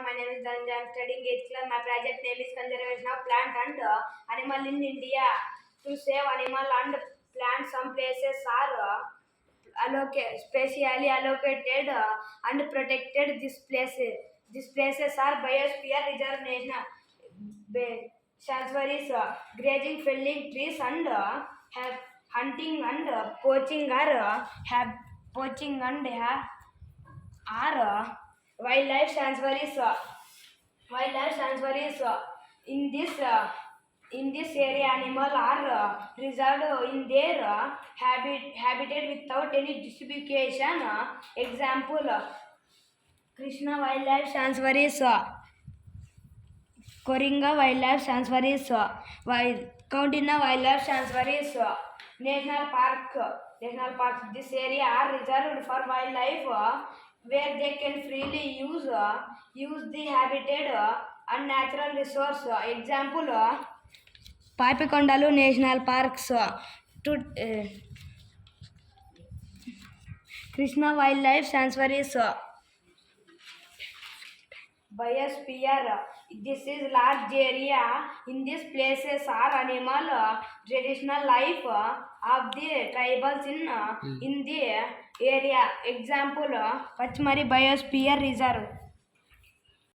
everyone. My name is Dhananjay. I am studying 8th class. My project name is Conservation of Plant and Animal in India. To save animal and plant, some places are specially allocated and protected. These places are biosphere reserve, national sanctuaries, grazing, felling trees, and have hunting and poaching are have poaching and are wildlife sanctuaries. Wildlife sanctuaries in this area, animals are reserved in their habitat without any distribution. Example: Krishna Wildlife Sanctuaries, Koringa Wildlife Sanctuaries, Kauntina Wildlife Sanctuaries, National Park. National parks. This area are reserved for wildlife where they can freely use the habitat and natural resource. Example: Papikondalu National Parks, to Krishna Wildlife Sanctuaries. Biosphere. This is large area. In these places are animal traditional life of the tribals in the area. Example: Pachmari Biosphere Reserve.